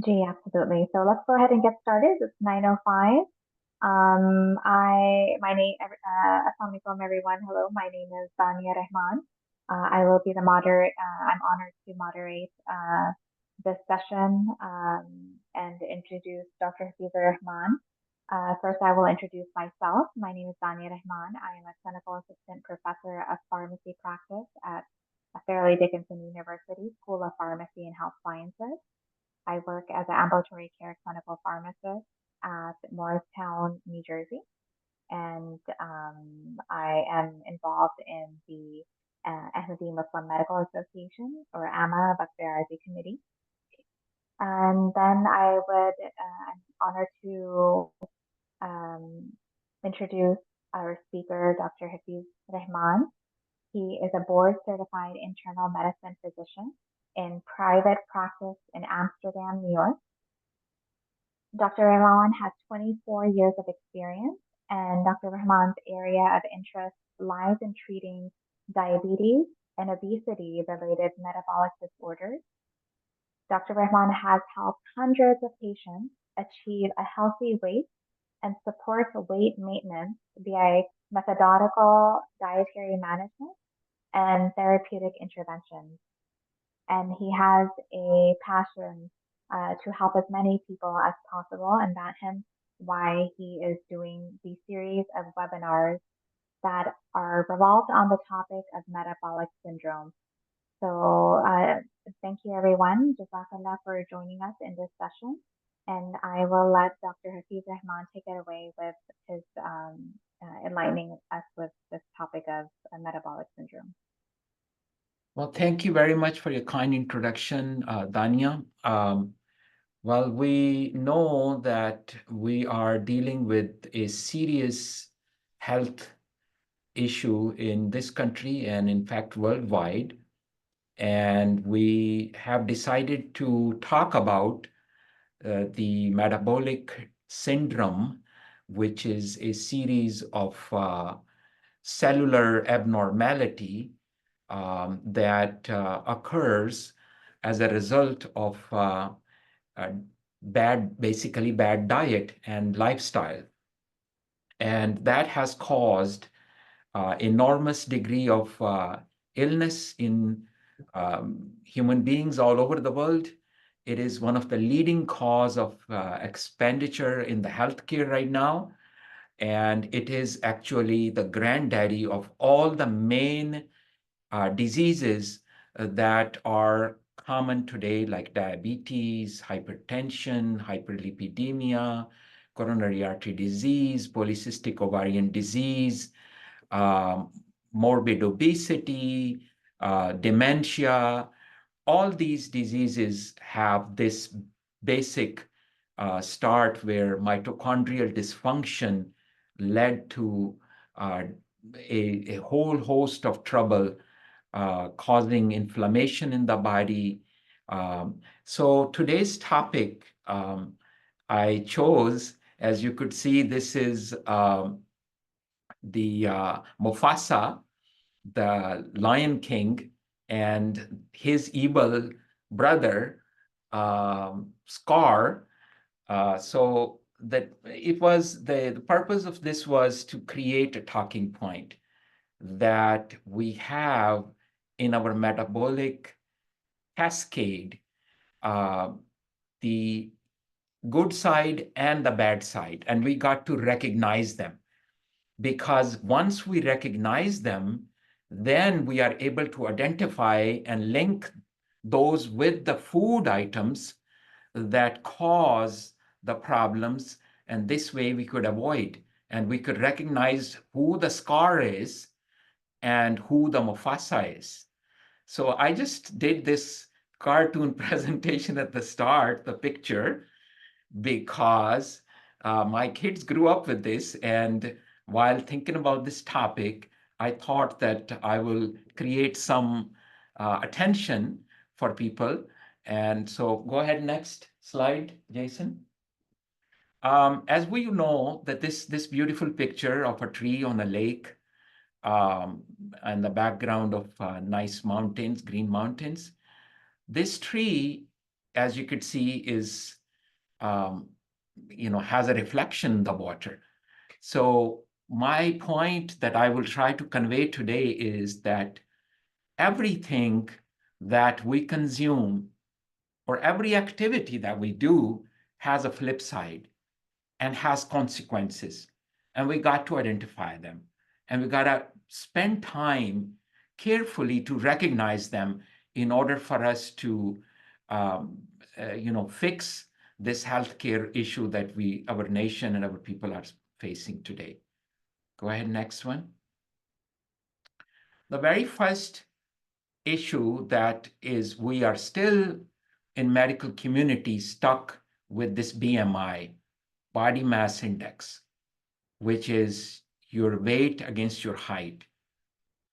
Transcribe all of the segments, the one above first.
Gee, absolutely. So let's go ahead and get started. It's 9:05. My name, Assalamualaikum everyone. Hello, my name is Dania Rahman. I will be the moderator. I'm honored to moderate this session and introduce Dr. Hafiza Rahman. First, I will introduce myself. My name is Dania Rahman. I am a clinical assistant professor of pharmacy practice at Fairleigh Dickinson University School of Pharmacy and Health Sciences. I work as an ambulatory care clinical pharmacist at Morristown, New Jersey, and I am involved in the Ahmadi Muslim Medical Association, or AMA Bakhtiari Committee. And then I'm honored to introduce our speaker, Dr. Hafiz Rahman. He is a board certified internal medicine physician in private practice in Amsterdam, New York. Dr. Rahman has 24 years of experience, and Dr. Rahman's area of interest lies in treating diabetes and obesity-related metabolic disorders. Dr. Rahman has helped hundreds of patients achieve a healthy weight and support weight maintenance via methodical dietary management and therapeutic interventions. And he has a passion to help as many people as possible, and that's him why he is doing the series of webinars that are revolved on the topic of metabolic syndrome. So thank you everyone, Jazakallah, for joining us in this session. And I will let Dr. Hafiz Rahman take it away with his enlightening us with this topic of metabolic syndrome. Well, thank you very much for your kind introduction, Dania. Well, we know that we are dealing with a serious health issue in this country and in fact worldwide. And we have decided to talk about the metabolic syndrome, which is a series of cellular abnormality that occurs as a result of basically bad diet and lifestyle. And that has caused enormous degree of illness in human beings all over the world. It is one of the leading cause of expenditure in the healthcare right now. And it is actually the granddaddy of all the main diseases that are common today, like diabetes, hypertension, hyperlipidemia, coronary artery disease, polycystic ovarian disease, morbid obesity, dementia. All these diseases have this basic start where mitochondrial dysfunction led to a whole host of trouble causing inflammation in the body. So today's topic I chose, as you could see, this is the Mufasa, the Lion King, and his evil brother, Scar. So that it was the purpose of this was to create a talking point that we have in our metabolic cascade, the good side and the bad side, and we got to recognize them. Because once we recognize them, then we are able to identify and link those with the food items that cause the problems, and this way we could avoid, and we could recognize who the Scar is and who the Mufasa is. So I just did this cartoon presentation at the start, the picture, because my kids grew up with this, and while thinking about this topic, I thought that I will create some attention for people. And so go ahead, next slide, Jason. As we know that this beautiful picture of a tree on a lake and the background of nice mountains, green mountains, this tree as you could see, is, has a reflection in the water. So my point that I will try to convey today is that everything that we consume or every activity that we do has a flip side and has consequences. And we got to identify them. And we got to spend time carefully to recognize them in order for us to, fix this healthcare issue that our nation and our people are facing today. Go ahead, next one. The very first issue that is we are still in medical community stuck with this BMI, body mass index, which is your weight against your height.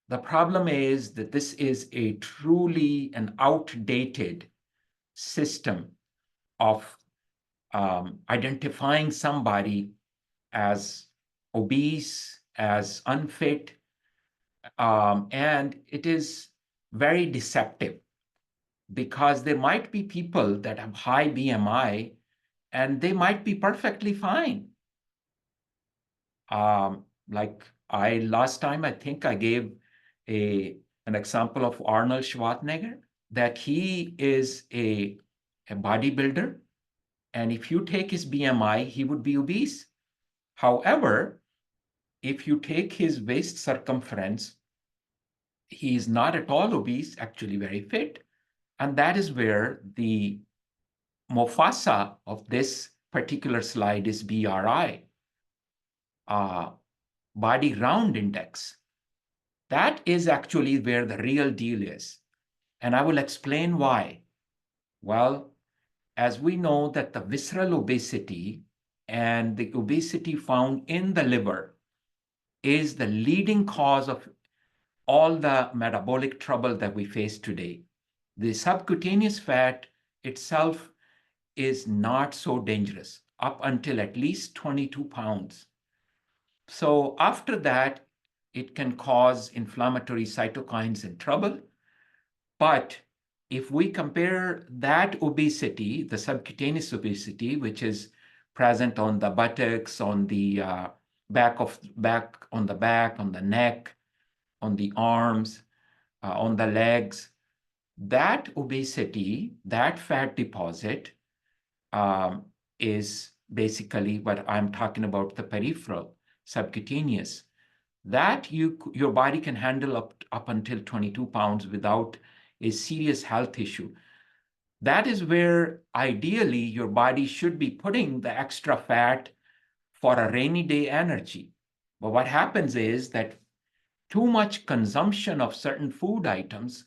The problem is that this is a truly an outdated system of identifying somebody as obese, as unfit, and it is very deceptive because there might be people that have high BMI and they might be perfectly fine. Like last time, I think I gave an example of Arnold Schwarzenegger, that he is a bodybuilder, and if you take his BMI, he would be obese. However, if you take his waist circumference, he is not at all obese, actually very fit. And that is where the Mufasa of this particular slide is BRI, body round index. That is actually where the real deal is. And I will explain why. Well, as we know that the visceral obesity and the obesity found in the liver is the leading cause of all the metabolic trouble that we face today. The subcutaneous fat itself is not so dangerous up until at least 22 pounds. So after that, it can cause inflammatory cytokines and trouble. But if we compare that obesity, the subcutaneous obesity, which is present on the buttocks, on the back, on the neck, on the arms, on the legs, that obesity, that fat deposit is basically what I'm talking about, the peripheral, subcutaneous, that your body can handle up until 22 pounds without a serious health issue. That is where ideally your body should be putting the extra fat for a rainy day energy. But what happens is that too much consumption of certain food items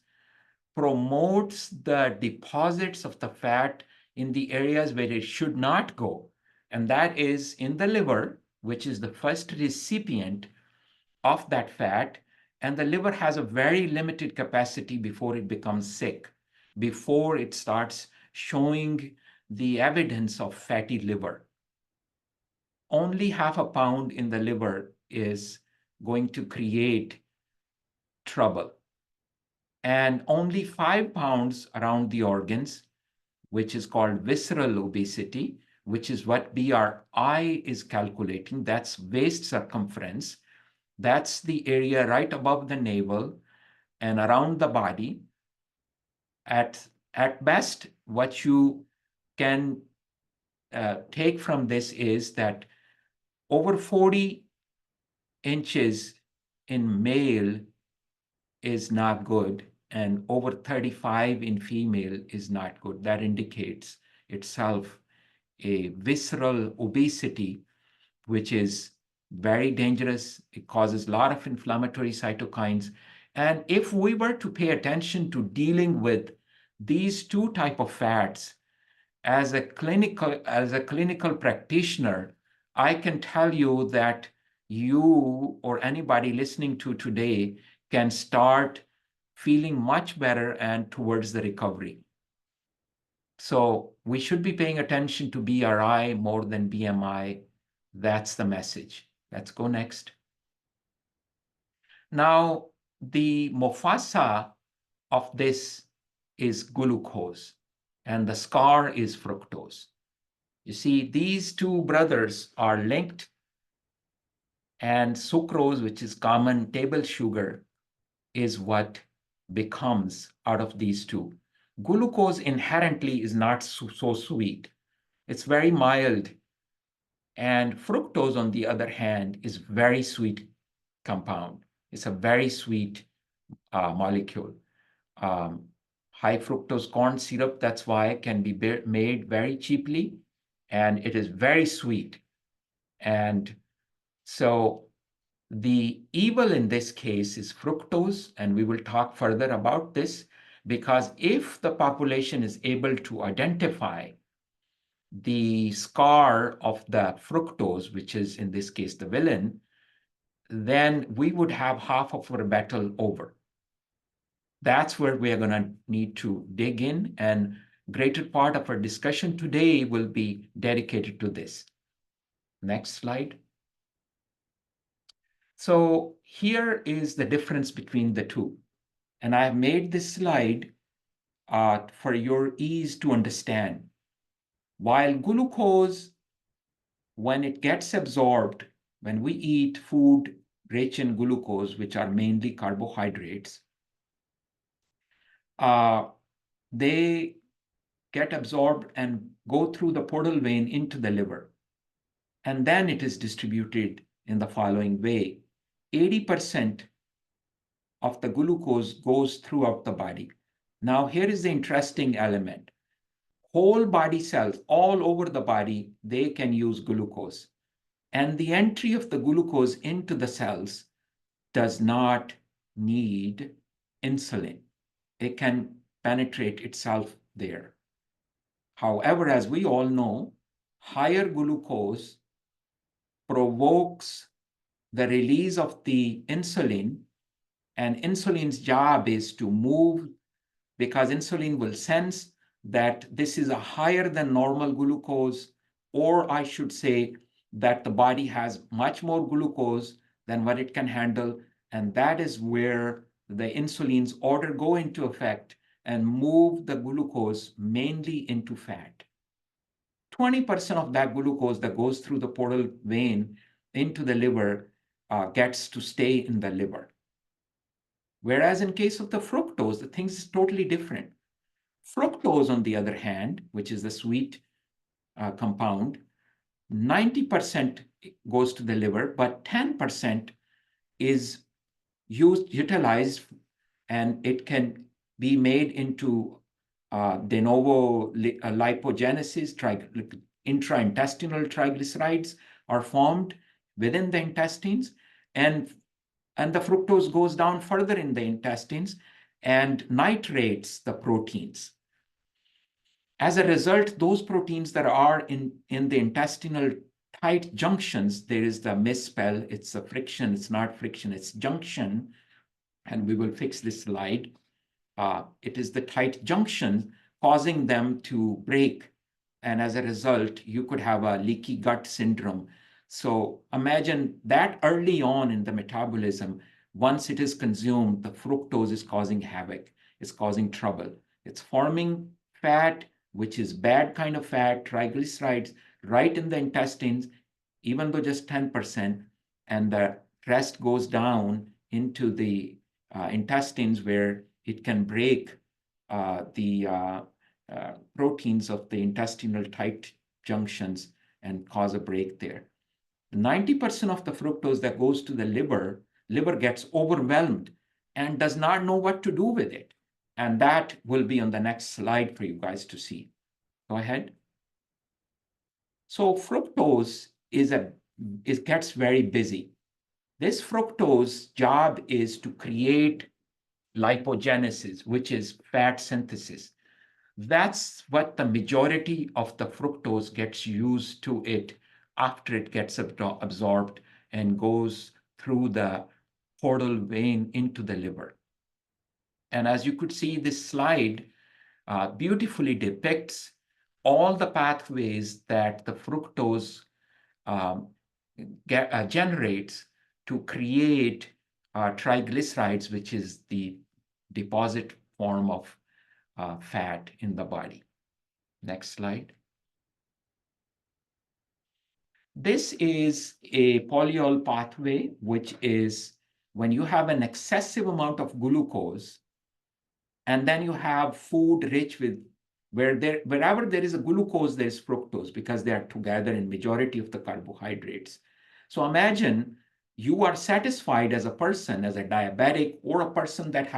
promotes the deposits of the fat in the areas where it should not go. And that is in the liver, which is the first recipient of that fat. And the liver has a very limited capacity before it becomes sick, before it starts showing the evidence of fatty liver. Only half a pound in the liver is going to create trouble. And only 5 pounds around the organs, which is called visceral obesity, which is what BRI is calculating. That's waist circumference. That's the area right above the navel and around the body. At best, what you can take from this is that over 40 inches in male is not good, and over 35 in female is not good. That indicates itself a visceral obesity, which is very dangerous. It causes a lot of inflammatory cytokines. And if we were to pay attention to dealing with these two types of fats as a clinical practitioner, I can tell you that you or anybody listening to today can start feeling much better and towards the recovery. So we should be paying attention to BRI more than BMI. That's the message. Let's go next. Now, the Mufasa of this is glucose. and the scar is fructose. You see, these two brothers are linked, and sucrose, which is common table sugar, is what becomes out of these two. Glucose inherently is not so sweet. It's very mild. And fructose, on the other hand, is very sweet compound. It's a very sweet molecule. High fructose corn syrup, that's why it can be made very cheaply, and it is very sweet. And so the evil in this case is fructose, and we will talk further about this, because if the population is able to identify the scar of the fructose, which is in this case the villain, then we would have half of our battle over. That's where we are going to need to dig in, and greater part of our discussion today will be dedicated to this. Next slide. So here is the difference between the two. And I have made this slide for your ease to understand. While glucose, when it gets absorbed, when we eat food rich in glucose, which are mainly carbohydrates, they get absorbed and go through the portal vein into the liver. And then it is distributed in the following way. 80% of the glucose goes throughout the body. Now, here is the interesting element. Whole body cells all over the body, they can use glucose. And the entry of the glucose into the cells does not need insulin. It can penetrate itself there. However, as we all know, higher glucose provokes the release of the insulin, and insulin's job is to move, because insulin will sense that this is a higher than normal glucose, or I should say that the body has much more glucose than what it can handle, and that is where the insulin's order go into effect and move the glucose mainly into fat. 20% of that glucose that goes through the portal vein into the liver gets to stay in the liver. Whereas in case of the fructose, the thing is totally different. Fructose, on the other hand, which is the sweet compound, 90% goes to the liver, but 10% is utilized, and it can be made into de novo lipogenesis. Intraintestinal triglycerides are formed within the intestines, and the fructose goes down further in the intestines and nitrates the proteins. As a result, those proteins that are in the intestinal tight junctions, there is the misspell, it's a friction, it's not friction, it's junction, and we will fix this slide. It is the tight junction causing them to break, and as a result, you could have a leaky gut syndrome. So imagine that early on in the metabolism, once it is consumed, the fructose is causing havoc, it's causing trouble. It's forming fat, which is bad kind of fat, triglycerides, right in the intestines, even though just 10%, and the rest goes down into the intestines, where it can break the proteins of the intestinal tight junctions and cause a break there. 90% of the fructose that goes to the liver gets overwhelmed and does not know what to do with it. And that will be on the next slide for you guys to see. Go ahead. So fructose it gets very busy. This fructose job is to create lipogenesis, which is fat synthesis. That's what the majority of the fructose gets used to it after it gets absorbed and goes through the portal vein into the liver. And as you could see, this slide beautifully depicts all the pathways that the fructose generates to create triglycerides, which is the deposit form of fat in the body. Next slide. This is a polyol pathway, which is when you have an excessive amount of glucose, and then you have food rich with wherever there is a glucose, there is fructose because they are together in majority of the carbohydrates. So imagine you are satisfied as a person, as a diabetic, or a person that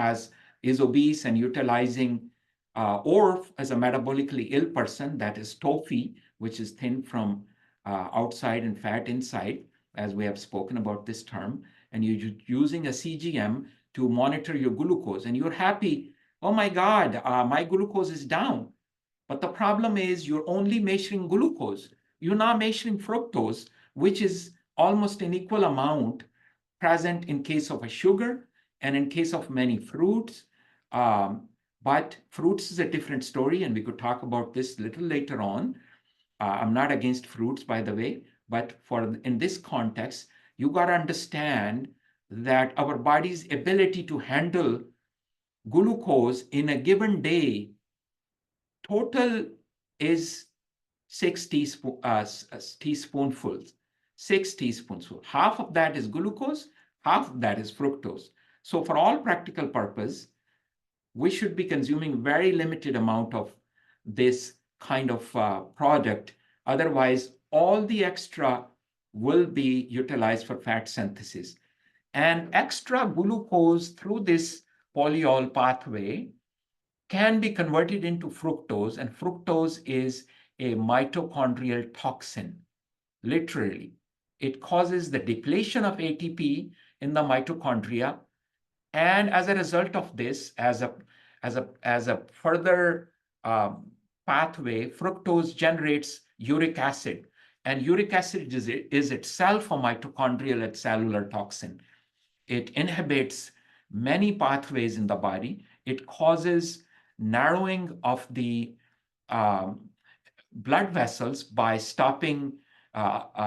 is obese and utilizing, or as a metabolically ill person that is TOFI, which is thin from outside and fat inside, as we have spoken about this term, and you're using a CGM to monitor your glucose, and you're happy, oh my God, my glucose is down. But the problem is you're only measuring glucose. You're not measuring fructose, which is almost an equal amount present in case of a sugar and in case of many fruits. But fruits is a different story, and we could talk about this a little later on. I'm not against fruits, by the way, but in this context, you got to understand that our body's ability to handle glucose in a given day, total is 6 teaspoonfuls, 6 teaspoonfuls. Half of that is glucose, half of that is fructose. So for all practical purpose, we should be consuming very limited amount of this kind of product. Otherwise, all the extra will be utilized for fat synthesis. And extra glucose through this polyol pathway can be converted into fructose, and fructose is a mitochondrial toxin, literally. It causes the depletion of ATP in the mitochondria, and as a result of this, as a further pathway, fructose generates uric acid, and uric acid is itself a mitochondrial and cellular toxin. It inhibits many pathways in the body. It causes narrowing of the blood vessels by stopping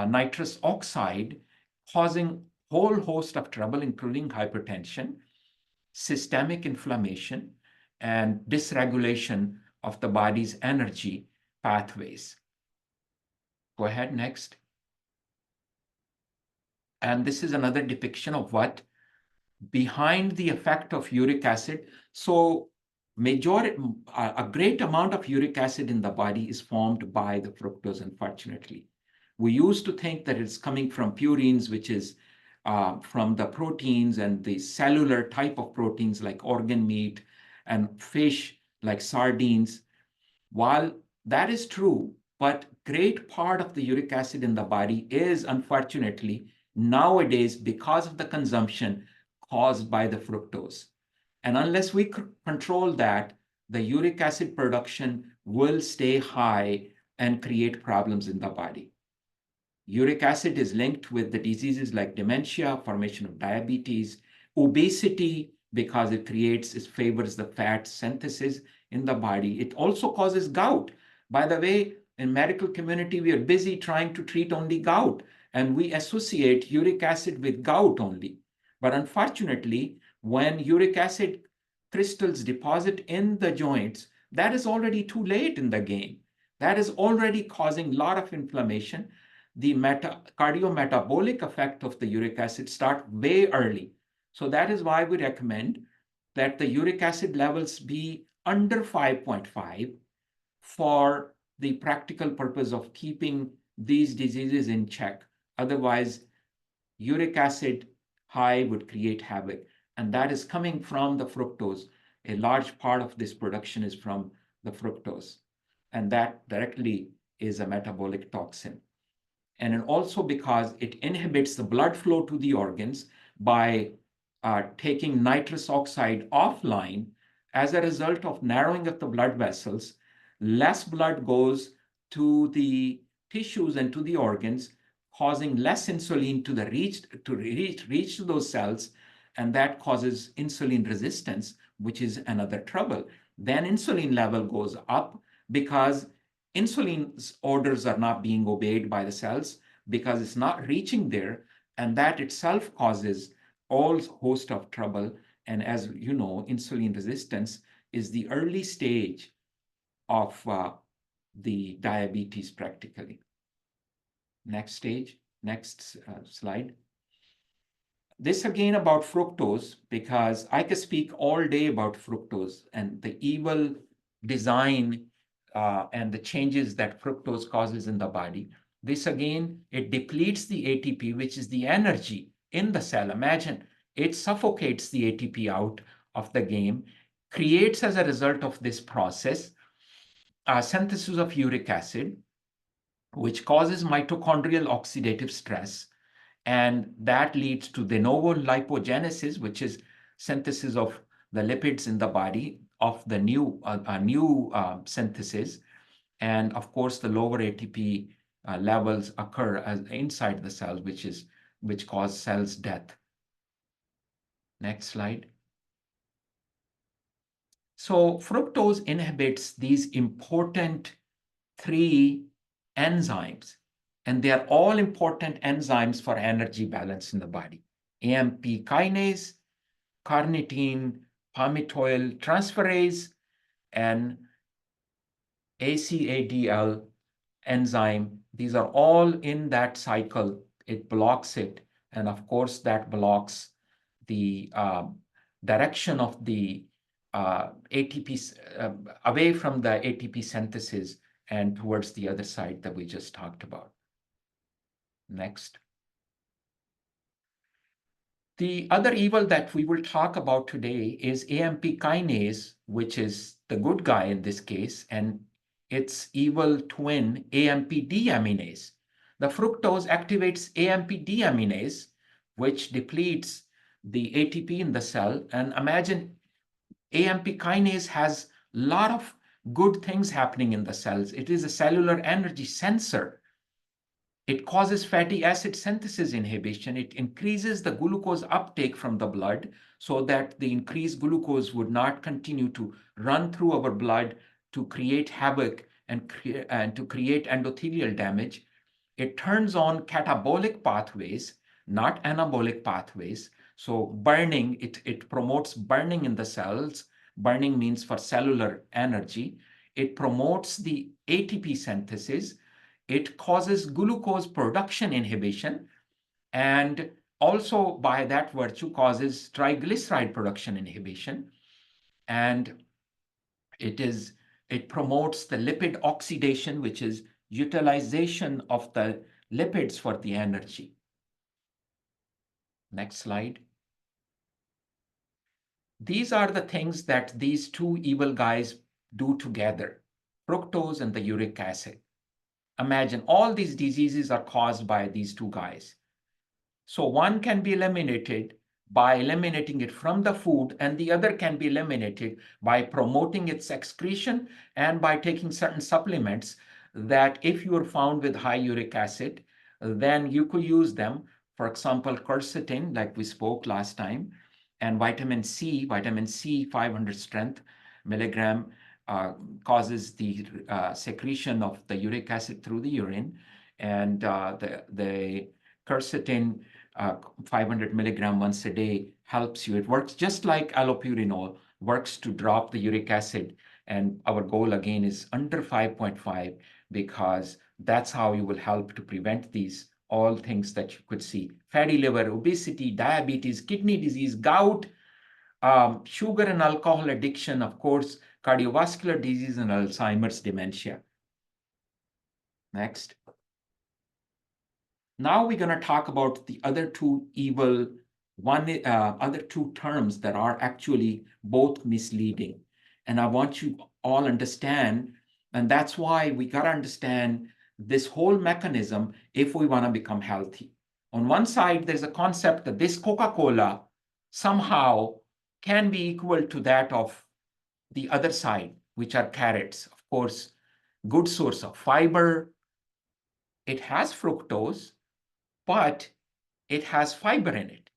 nitrous oxide, causing a whole host of trouble, including hypertension, systemic inflammation, and dysregulation of the body's energy pathways. Go ahead, next. And this is another depiction of what behind the effect of uric acid. So a great amount of uric acid in the body is formed by the fructose, unfortunately. We used to think that it's coming from purines, which is from the proteins and the cellular type of proteins like organ meat and fish like sardines. While that is true, but great part of the uric acid in the body is unfortunately nowadays, because of the consumption, caused by the fructose. And unless we control that, the uric acid production will stay high and create problems in the body. Uric acid is linked with the diseases like dementia, formation of diabetes, obesity, because it favors the fat synthesis in the body. It also causes gout. By the way, in medical community, we are busy trying to treat only gout, and we associate uric acid with gout only. But unfortunately, when uric acid crystals deposit in the joints, that is already too late in the game. That is already causing a lot of inflammation. The cardiometabolic effect of the uric acid start way early. So that is why we recommend that the uric acid levels be under 5.5 for the practical purpose of keeping these diseases in check. Otherwise, uric acid high would create havoc, and that is coming from the fructose. A large part of this production is from the fructose, and that directly is a metabolic toxin. And also because it inhibits the blood flow to the organs by taking nitrous oxide offline. As a result of narrowing of the blood vessels, less blood goes to the tissues and to the organs, causing less insulin to reach those cells, and that causes insulin resistance, which is another trouble. Then insulin level goes up because insulin's orders are not being obeyed by the cells because it's not reaching there, and that itself causes all host of trouble. And as you know, insulin resistance is the early stage of the diabetes practically. Next stage, next slide. This again about fructose, because I could speak all day about fructose and the evil design and the changes that fructose causes in the body. This again, it depletes the ATP, which is the energy in the cell. Imagine it suffocates the ATP out of the game, creates as a result of this process synthesis of uric acid, which causes mitochondrial oxidative stress. And that leads to de novo lipogenesis, which is synthesis of the lipids in the body of the new synthesis. And of course, the lower ATP levels occur inside the cells, which cause cells death. Next slide. So fructose inhibits these important 3 enzymes, and they are all important enzymes for energy balance in the body. AMP kinase, carnitine palmitoyl transferase, and ACADL enzyme. These are all in that cycle. It blocks it. And of course, that blocks the direction of the ATP away from the ATP synthesis and towards the other side that we just talked about. Next. The other evil that we will talk about today is AMP kinase, which is the good guy in this case, and its evil twin, AMP deaminase. The fructose activates AMP deaminase, which depletes the ATP in the cell. And imagine AMP kinase has a lot of good things happening in the cells. It is a cellular energy sensor. It causes fatty acid synthesis inhibition. It increases the glucose uptake from the blood so that the increased glucose would not continue to run through our blood to create havoc and to create endothelial damage. It turns on catabolic pathways, not anabolic pathways. So burning, it promotes burning in the cells. Burning means for cellular energy. It promotes the ATP synthesis. It causes glucose production inhibition, and also by that virtue causes triglyceride production inhibition. And it promotes the lipid oxidation, which is utilization of the lipids for the energy. Next slide. These are the things that these 2 evil guys do together, fructose and the uric acid. Imagine all these diseases are caused by these 2 guys. So one can be eliminated by eliminating it from the food, and the other can be eliminated by promoting its excretion and by taking certain supplements that if you are found with high uric acid, then you could use them. For example, quercetin, like we spoke last time, and vitamin C 500 strength milligram causes the secretion of the uric acid through the urine, and the quercetin 500 milligram once a day helps you. It works just like allopurinol works to drop the uric acid, and our goal again is under 5.5 because that's how you will help to prevent these all things that you could see: fatty liver, obesity, diabetes, kidney disease, gout, sugar and alcohol addiction, of course, cardiovascular disease, and Alzheimer's dementia. Next. Now we're going to talk about the other 2 evil, other 2 terms that are actually both misleading. And I want you all understand, and that's why we got to understand this whole mechanism if we want to become healthy. On one side, there's a concept that this Coca-Cola somehow can be equal to that of the other side, which are carrots. Of course, good source of fiber. It has fructose, but it has fiber in it.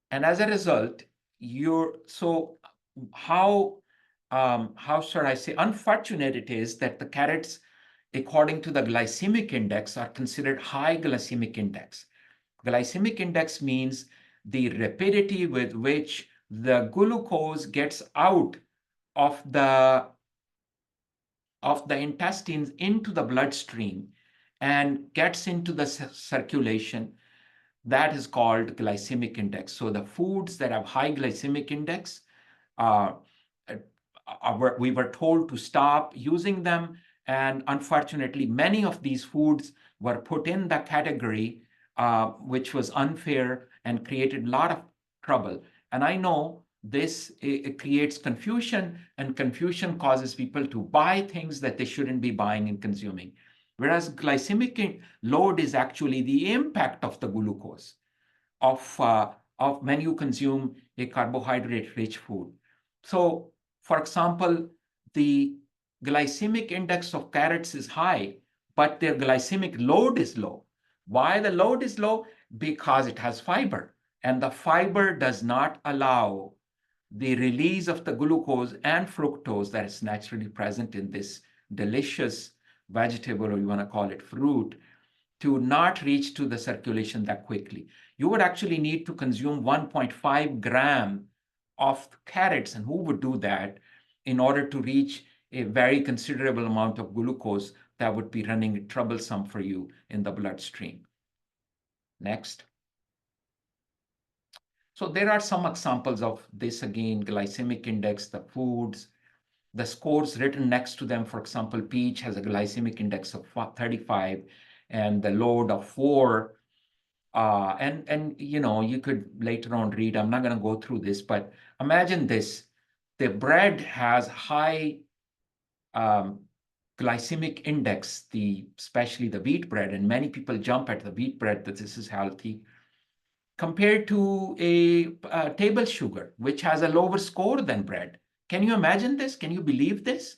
And as a result, how should I say, unfortunate it is that the carrots, according to the glycemic index, are considered high glycemic index. Glycemic index means the rapidity with which the glucose gets out of the of the intestines into the bloodstream and gets into the circulation, that is called glycemic index. So the foods that have high glycemic index, uh, we were told to stop using them. And unfortunately, many of these foods were put in the category, which was unfair and created a lot of trouble. And I know this it creates confusion, and confusion causes people to buy things that they shouldn't be buying and consuming. Whereas glycemic load is actually the impact of the glucose of when you consume a carbohydrate-rich food. So, for example, the glycemic index of carrots is high, but their glycemic load is low. Why the load is low? Because it has fiber, and the fiber does not allow the release of the glucose and fructose that is naturally present in this delicious vegetable, or you want to call it fruit, to not reach to the circulation that quickly. You would actually need to consume 1.5 gram of carrots, and who would do that, in order to reach a very considerable amount of glucose that would be running troublesome for you in the bloodstream. Next. So there are some examples of this again, glycemic index, the foods, the scores written next to them. For example, peach has a glycemic index of 35 and the load of 4. And you know, you could later on read, I'm not going to go through this, but imagine this. The bread has high glycemic index, especially the wheat bread, and many people jump at the wheat bread that this is healthy, compared to a table sugar, which has a lower score than bread. Can you imagine this? Can you believe this?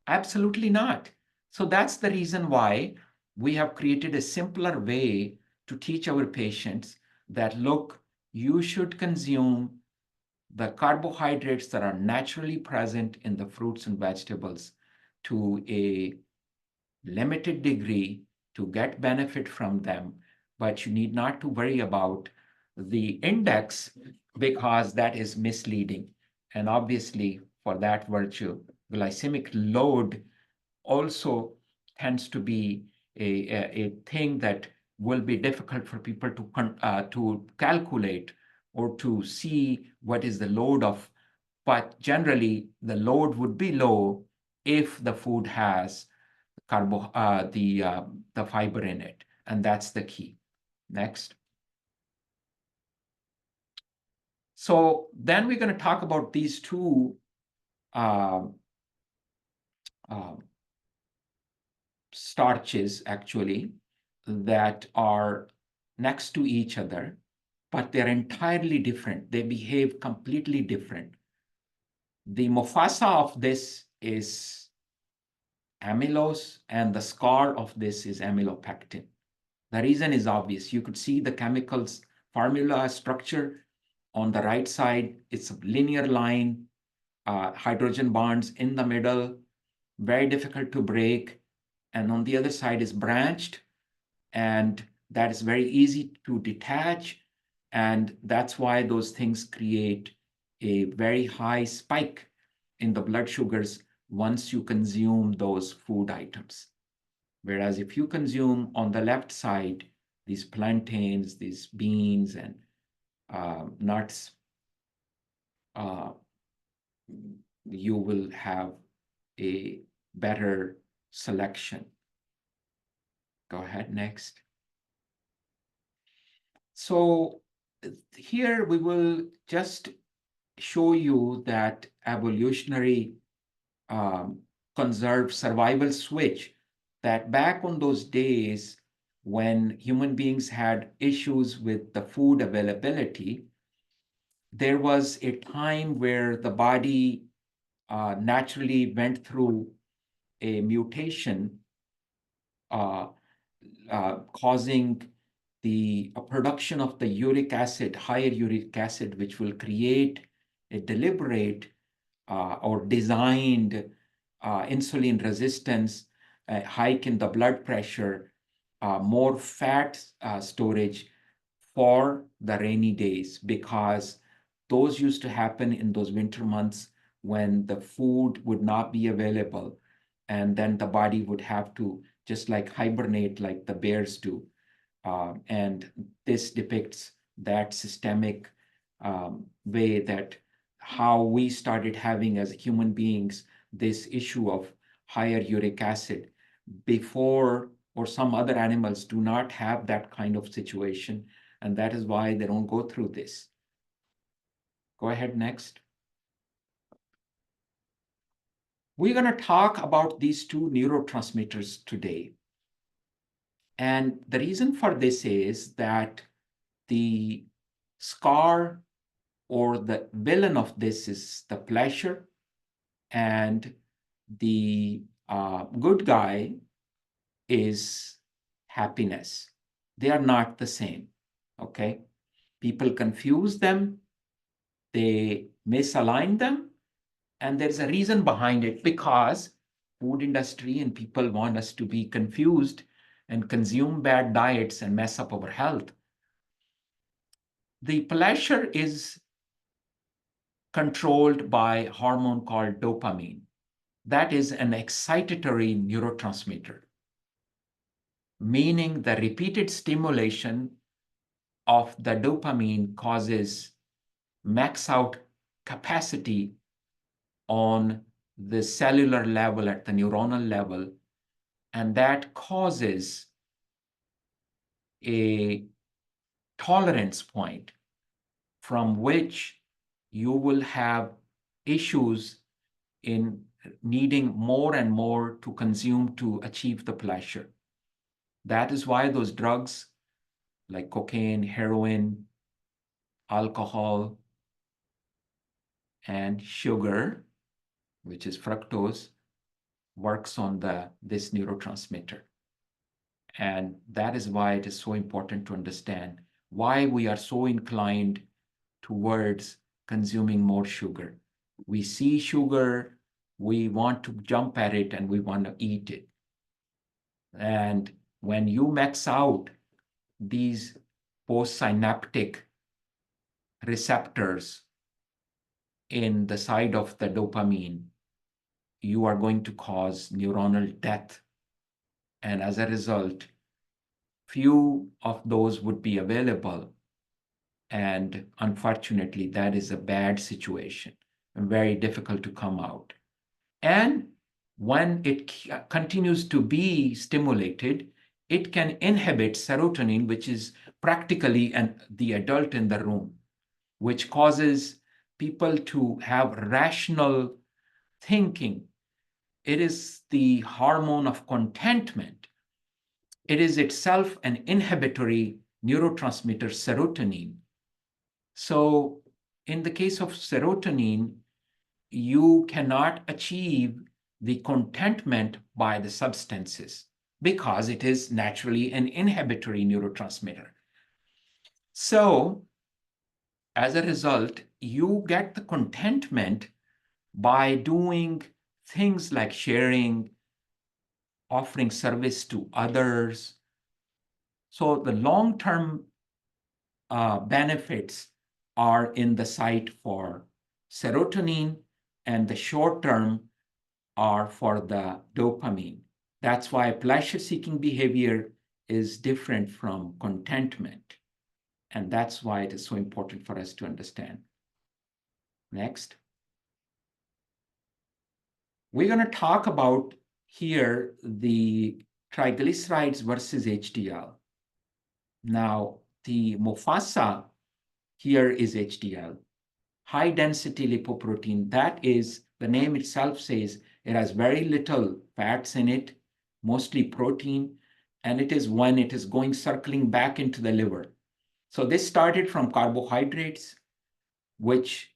Absolutely not. So that's the reason why we have created a simpler way to teach our patients that, look, you should consume the carbohydrates that are naturally present in the fruits and vegetables to a limited degree to get benefit from them, but you need not to worry about the index because that is misleading. And obviously, for that virtue, glycemic load also tends to be a thing that will be difficult for people to calculate or to see what is the load of, but generally the load would be low if the food has the fiber in it, and that's the key. Next. So then we're going to talk about these two starches actually that are next to each other, but they're entirely different. They behave completely different. The mufasa of this is amylose, and the scar of this is amylopectin. The reason is obvious. You could see the chemicals formula structure. On the right side, it's a linear line, hydrogen bonds in the middle, very difficult to break. And on the other side is branched, and that is very easy to detach. And that's why those things create a very high spike in the blood sugars once you consume those food items. Whereas if you consume on the left side, these plantains, these beans, and nuts, you will have a better selection. Go ahead, next. So here we will just show you that evolutionary conserved survival switch, that back on those days when human beings had issues with the food availability, there was a time where the body naturally went through a mutation causing the production of the uric acid, higher uric acid, which will create a deliberate or designed insulin resistance, a hike in the blood pressure, more fat storage for the rainy days, because those used to happen in those winter months when the food would not be available. and then the body would have to just like hibernate like the bears do. And this depicts that systemic way that how we started having as human beings this issue of higher uric acid before, or some other animals do not have that kind of situation, and that is why they don't go through this. Go ahead, next. We're going to talk about these two neurotransmitters today. And the reason for this is that the scar or the villain of this is the pleasure, and the good guy is happiness. They are not the same, okay? People confuse them, they misalign them, and there's a reason behind it, because food industry and people want us to be confused and consume bad diets and mess up our health. The pleasure is controlled by a hormone called dopamine. That is an excitatory neurotransmitter, meaning the repeated stimulation of the dopamine causes max out capacity on the cellular level, at the neuronal level, and that causes a tolerance point from which you will have issues in needing more and more to consume to achieve the pleasure. That is why those drugs like cocaine, heroin, alcohol, and sugar, which is fructose, works on this neurotransmitter. And that is why it is so important to understand why we are so inclined towards consuming more sugar. We see sugar, we want to jump at it, and we want to eat it. And when you max out these postsynaptic receptors in the side of the dopamine, you are going to cause neuronal death. And as a result, few of those would be available. And unfortunately, that is a bad situation and very difficult to come out. And when it continues to be stimulated, it can inhibit serotonin, which is practically the adult in the room, which causes people to have rational thinking. It is the hormone of contentment. It is itself an inhibitory neurotransmitter, serotonin. So in the case of serotonin, you cannot achieve the contentment by the substances because it is naturally an inhibitory neurotransmitter. So as a result, you get the contentment by doing things like sharing, offering service to others. So the long-term benefits are in the site for serotonin, and the short-term are for the dopamine. That's why pleasure-seeking behavior is different from contentment. And that's why it is so important for us to understand. Next. We're going to talk about here the triglycerides versus HDL. Now, the Mufasa here is HDL, high-density lipoprotein. That is, the name itself says, it has very little fats in it, mostly protein, and it is when it is going circling back into the liver. So this started from carbohydrates, which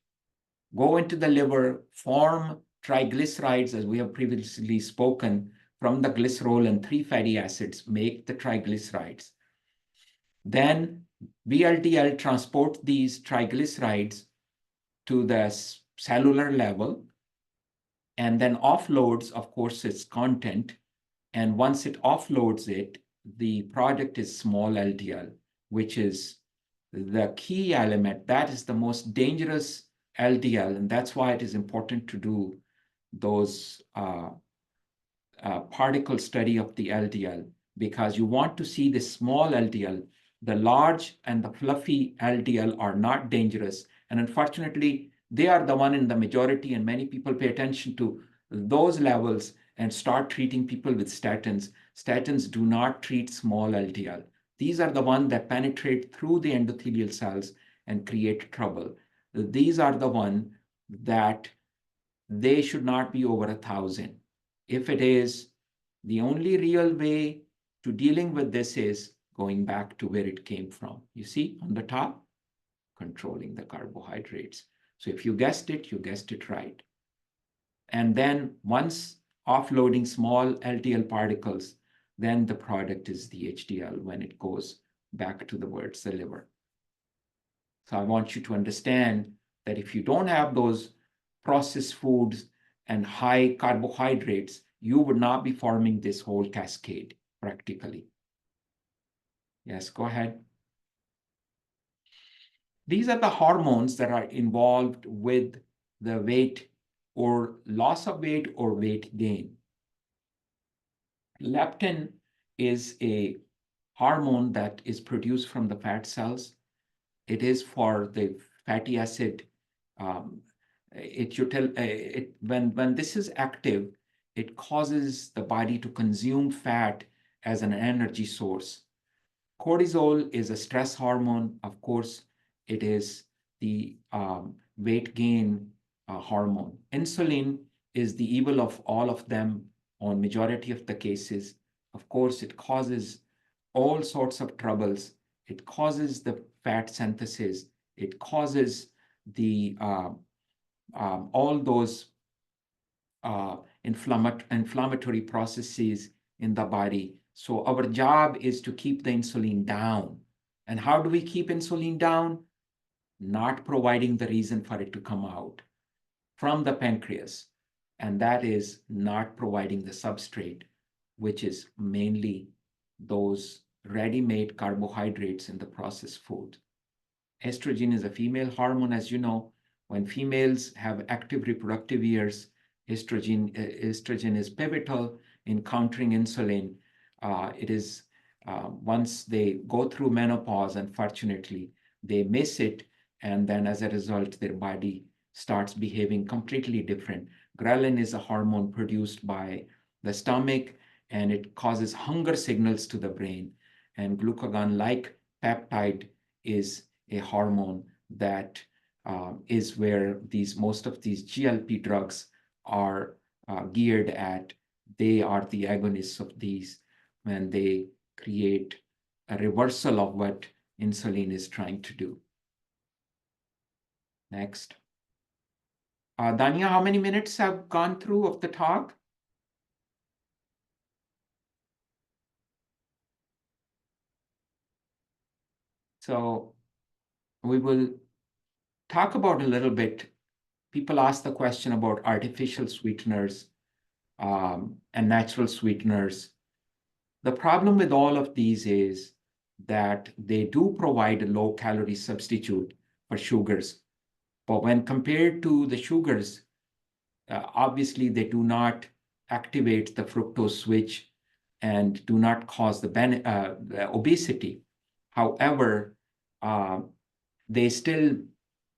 go into the liver, form triglycerides, as we have previously spoken, from the glycerol, and 3 fatty acids make the triglycerides. Then VLDL transport these triglycerides to the cellular level, and then offloads, of course, its content. And once it offloads it, the product is small LDL, which is the key element. That is the most dangerous LDL, and that's why it is important to do those particle study of the LDL, because you want to see the small LDL. The large and the fluffy LDL are not dangerous. And unfortunately, they are the one in the majority, and many people pay attention to those levels and start treating people with statins. Statins do not treat small LDL. These are the ones that penetrate through the endothelial cells and create trouble. These are the ones that they should not be over 1,000. If it is, the only real way to dealing with this is going back to where it came from. You see on the top, controlling the carbohydrates. So if you guessed it right. And then once offloading small LDL particles, then the product is the HDL when it goes back to the liver. So I want you to understand that if you don't have those processed foods and high carbohydrates, you would not be forming this whole cascade practically. Yes, go ahead. These are the hormones that are involved with the weight or loss of weight or weight gain. Leptin is a hormone that is produced from the fat cells. It is for the fatty acid. When this is active, it causes the body to consume fat as an energy source. Cortisol is a stress hormone. Of course, it is the weight gain hormone. Insulin is the evil of all of them on majority of the cases. Of course, it causes all sorts of troubles. It causes the fat synthesis. It causes the all those inflammatory processes in the body. So our job is to keep the insulin down. And how do we keep insulin down? Not providing the reason for it to come out from the pancreas. And that is not providing the substrate, which is mainly those ready-made carbohydrates in the processed food. Estrogen is a female hormone, as you know. When females have active reproductive years, estrogen is pivotal in countering insulin. It is once they go through menopause, unfortunately, they miss it, and then as a result, their body starts behaving completely different. Ghrelin is a hormone produced by the stomach, and it causes hunger signals to the brain. And glucagon-like peptide is a hormone that is where most of these GLP drugs are geared at. They are the agonists of these, and they create a reversal of what insulin is trying to do. Next. Dania, how many minutes have gone through of the talk? So we will talk about a little bit. People ask the question about artificial sweeteners and natural sweeteners. The problem with all of these is that they do provide a low-calorie substitute for sugars. But when compared to the sugars, obviously they do not activate the fructose switch and do not cause the obesity. However, they still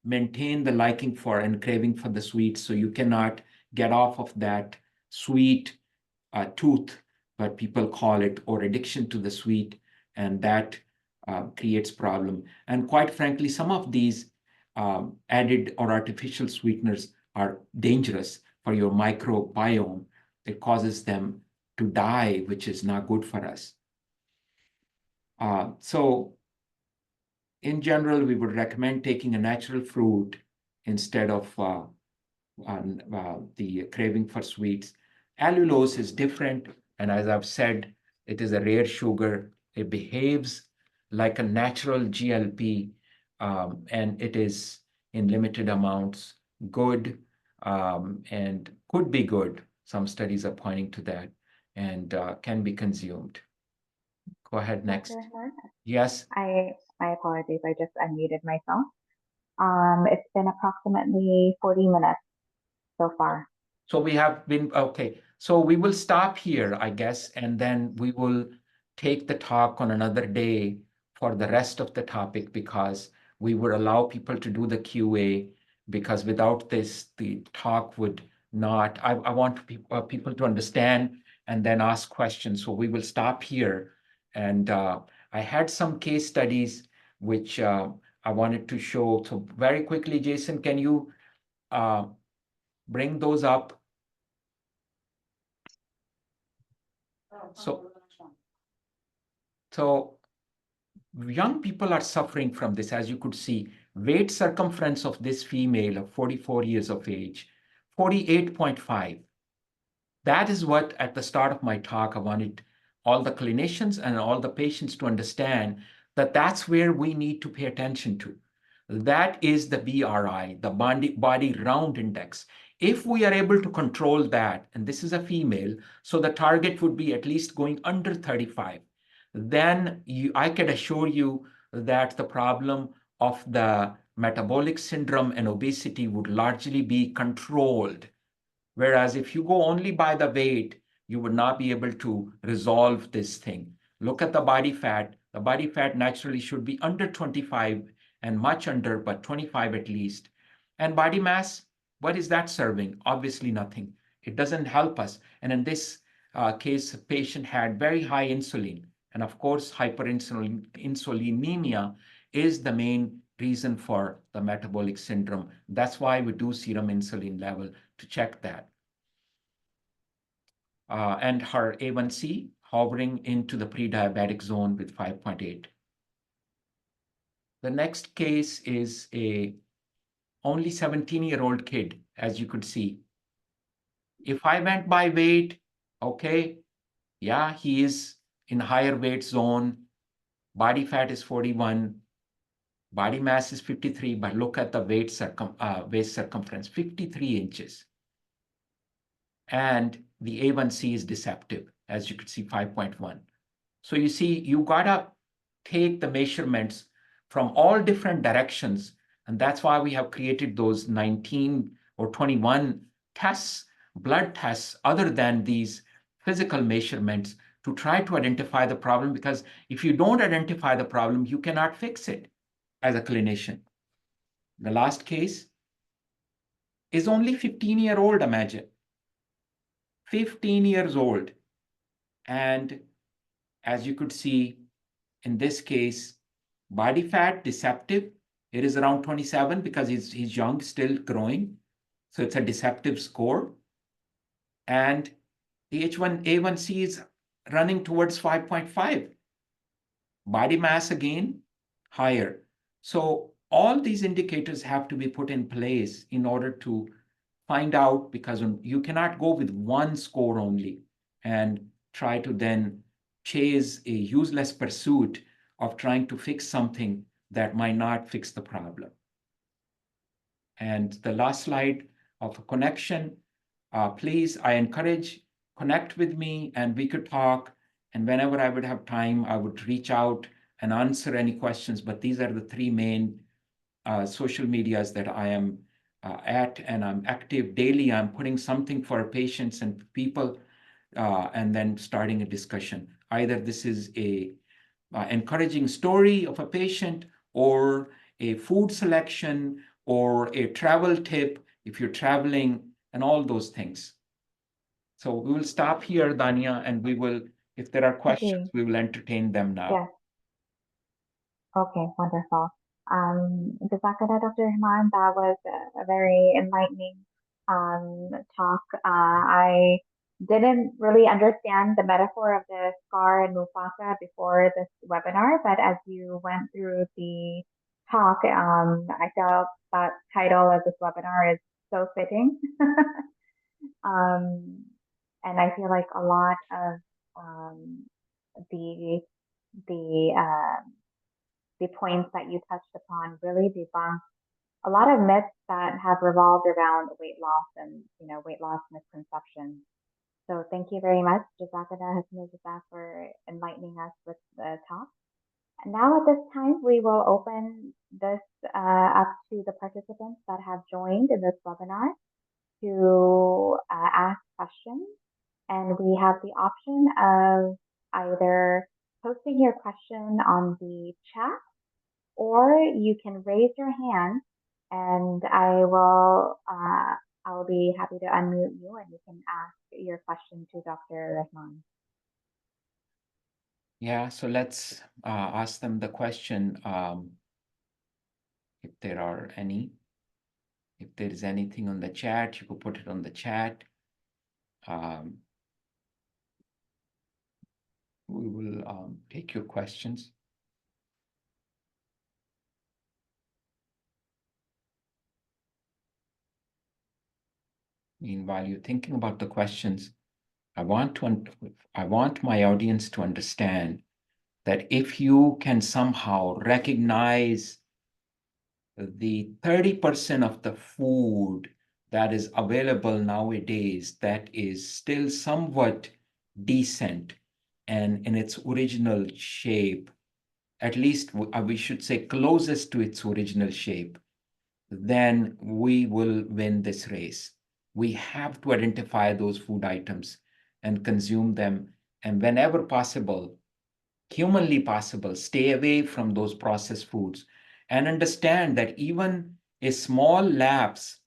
maintain the liking for and craving for the sweet, so you cannot get off of that sweet tooth, what people call it, or addiction to the sweet, and that creates problem. And quite frankly, some of these added or artificial sweeteners are dangerous for your microbiome. It causes them to die, which is not good for us. So in general, we would recommend taking a natural fruit instead of the craving for sweets. Allulose is different, and as I've said, it is a rare sugar. It behaves like a natural GLP, and it is in limited amounts good and could be good. Some studies are pointing to that, and can be consumed. Go ahead, next. Dr. Herman? Yes. My apologies, I just unmuted myself. It's been approximately 40 minutes so far. So we have been, okay. So we will stop here, I guess, and then we will take the talk on another day for the rest of the topic, because we would allow people to do the QA, because without this, the talk would not, I want people to understand and then ask questions. So we will stop here. And I had some case studies which I wanted to show. So very quickly, Jason, can you bring those up? So young people are suffering from this. As you could see, weight circumference of this female of 44 years of age, 48.5. That is what, at the start of my talk, I wanted all the clinicians and all the patients to understand, that that's where we need to pay attention to. That is the BRI, the body round index. If we are able to control that, and this is a female, so the target would be at least going under 35, then I can assure you that the problem of the metabolic syndrome and obesity would largely be controlled. Whereas if you go only by the weight, you would not be able to resolve this thing. Look at the body fat. The body fat naturally should be under 25 and much under, but 25 at least. And body mass, what is that serving? Obviously nothing. It doesn't help us. And in this case, the patient had very high insulin. And of course, hyperinsulinemia is the main reason for the metabolic syndrome. That's why we do serum insulin level to check that. And her A1C hovering into the pre-diabetic zone with 5.8. The next case is a only 17-year-old kid, as you could see. If I went by weight, okay, yeah, he is in higher weight zone. Body fat is 41. Body mass is 53, but look at the waist circumference, 53 inches. And the A1C is deceptive, as you could see, 5.1. So you see, you gotta take the measurements from all different directions. And that's why we have created those 19 or 21 tests, blood tests, other than these physical measurements, to try to identify the problem. Because if you don't identify the problem, you cannot fix it as a clinician. The last case is only 15-year-old, imagine. 15 years old. And as you could see, in this case, body fat deceptive. It is around 27 because he's young, still growing. So it's a deceptive score. And the A1C is running towards 5.5. Body mass again, higher. So all these indicators have to be put in place in order to find out, because you cannot go with one score only and try to then chase a useless pursuit of trying to fix something that might not fix the problem. And the last slide of a connection, please, I encourage, connect with me and we could talk. And whenever I would have time, I would reach out and answer any questions. But these are the three main social medias that I am at, and I'm active daily. I'm putting something for patients and people, and then starting a discussion. Either this is a encouraging story of a patient, or a food selection, or a travel tip if you're traveling, and all those things. So we will stop here, Dania, and we will, if there are questions, we will entertain them now. Yes. Okay, wonderful. Jazakallah, Dr. Rahman, that was a very enlightening talk. I didn't really understand the metaphor of the scar and Mufasa before this webinar, but as you went through the talk, I felt that title of this webinar is so fitting. And I feel like a lot of the points that you touched upon really debunk a lot of myths that have revolved around weight loss and weight loss misconceptions. So thank you very much, Jazakallah Hassan, for enlightening us with the talk. And now at this time, we will open this up to the participants that have joined in this webinar to ask questions. And we have the option of either posting your question on the chat, or you can raise your hand and I'll be happy to unmute you and you can ask your question to Dr. Rahman. Yeah, so let's ask them the question, if there are any. If there is anything on the chat, you could put it on the chat. We will take your questions. Meanwhile, you're thinking about the questions, I want my audience to understand that if you can somehow recognize the 30% of the food that is available nowadays that is still somewhat decent and in its original shape, at least we should say closest to its original shape, then we will win this race. We have to identify those food items and consume them, and whenever possible, humanly possible, stay away from those processed foods and understand that even a small lapse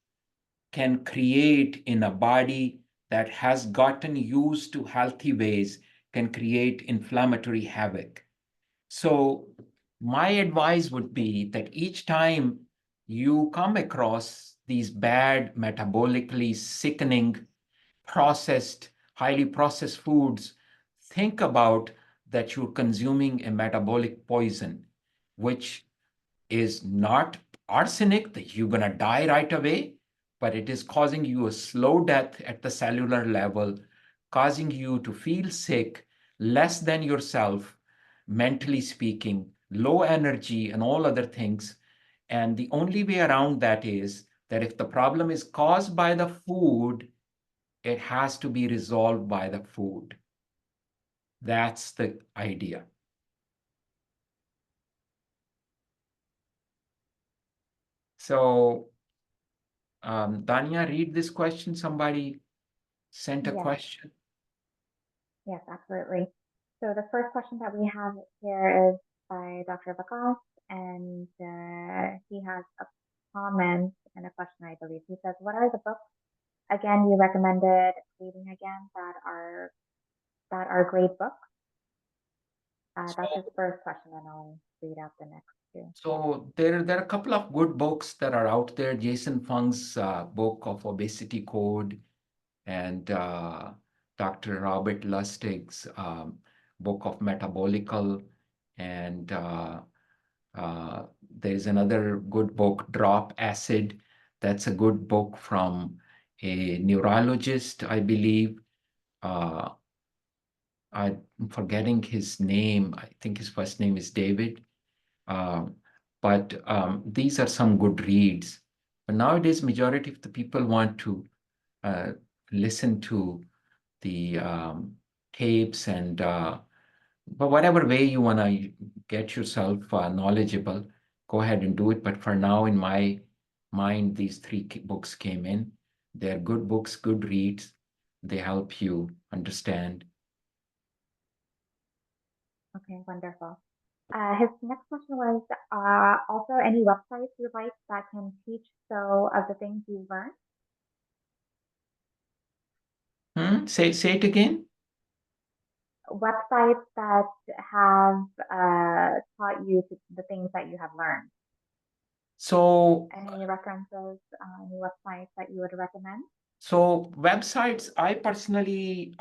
can create in a body that has gotten used to healthy ways, can create inflammatory havoc. So my advice would be that each time you come across these bad, metabolically sickening, processed, highly processed foods, think about that you're consuming a metabolic poison, which is not arsenic, that you're going to die right away, but it is causing you a slow death at the cellular level, causing you to feel sick, less than yourself, mentally speaking, low energy, and all other things. And the only way around that is that if the problem is caused by the food, it has to be resolved by the food. That's the idea. So, Dania, read this question. Somebody sent a question. Yes, absolutely. So the first question that we have here is by Dr. Vakas, and he has a comment and a question, I believe. He says, what are the books, again, you recommended reading again, that are great books? That's his first question, and I'll read out the next two. So there are a couple of good books that are out there. Jason Fung's book of Obesity Code, and Dr. Robert Lustig's book of Metabolical, and there's another good book, Drop Acid. That's a good book from a neurologist, I believe. I'm forgetting his name. I think his first name is David. But these are some good reads. But nowadays, majority of the people want to listen to the tapes, and but whatever way you want to get yourself knowledgeable, go ahead and do it. But for now, in my mind, these three books came in. They're good books, good reads. They help you understand. Okay, wonderful. His next question was also any websites you like that can teach so of the things you learned? Say it again. Websites that have taught you the things that you have learned. So any references, any websites that you would recommend? So websites, I personally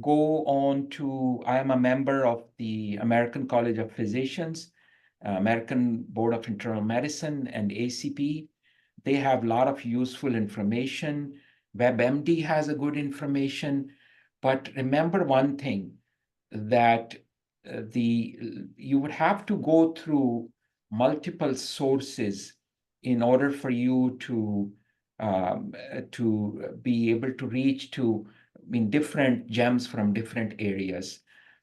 go on to, I am a member of the American College of Physicians, American Board of Internal Medicine, and ACP. They have a lot of useful information. WebMD has a good information. But remember one thing, that you would have to go through multiple sources in order for you to be able to reach to different gems from different areas,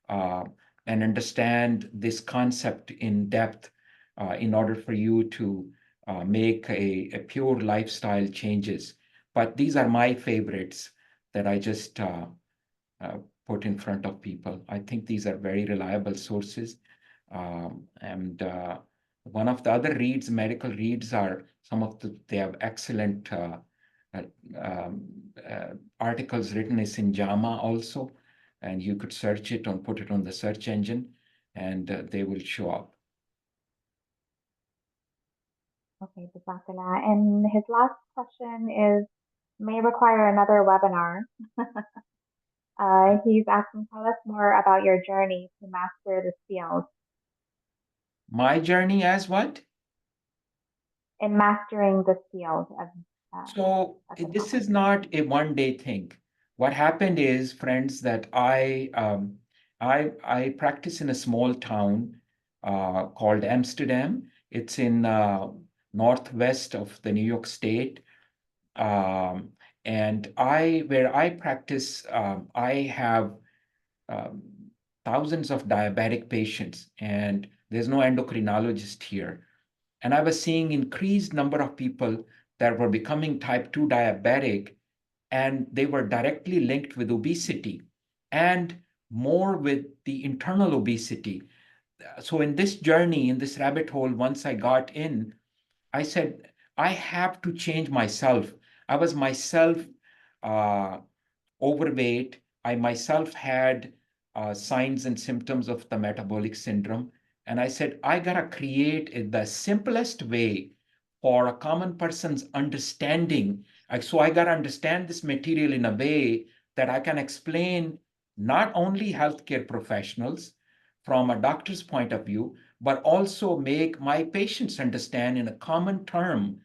and understand this concept in depth, in order for you to make a pure lifestyle changes. But these are my favorites. that I just put in front of people. I think these are very reliable sources. And one of the other reads, medical reads, are they have excellent articles written in JAMA also, and you could search it and put it on the search engine, and they will show up. Okay, Jazakallah. And his last question may require another webinar. He's asking, tell us more about your journey to master this field. My journey as what? In mastering this field of So this is not a one-day thing. What happened is, friends, that I practice in a small town called Amsterdam. It's in northwest of the New York State. And where I practice, I have thousands of diabetic patients, and there's no endocrinologist here. And I was seeing increased number of people that were becoming type 2 diabetic, and they were directly linked with obesity and more with the internal obesity. So in this journey, in this rabbit hole, once I got in, I said, I have to change myself. I was myself overweight. I myself had signs and symptoms of the metabolic syndrome. And I said, I gotta create the simplest way for a common person's understanding. So I gotta understand this material in a way that I can explain not only healthcare professionals from a doctor's point of view, but also make my patients understand in a common term,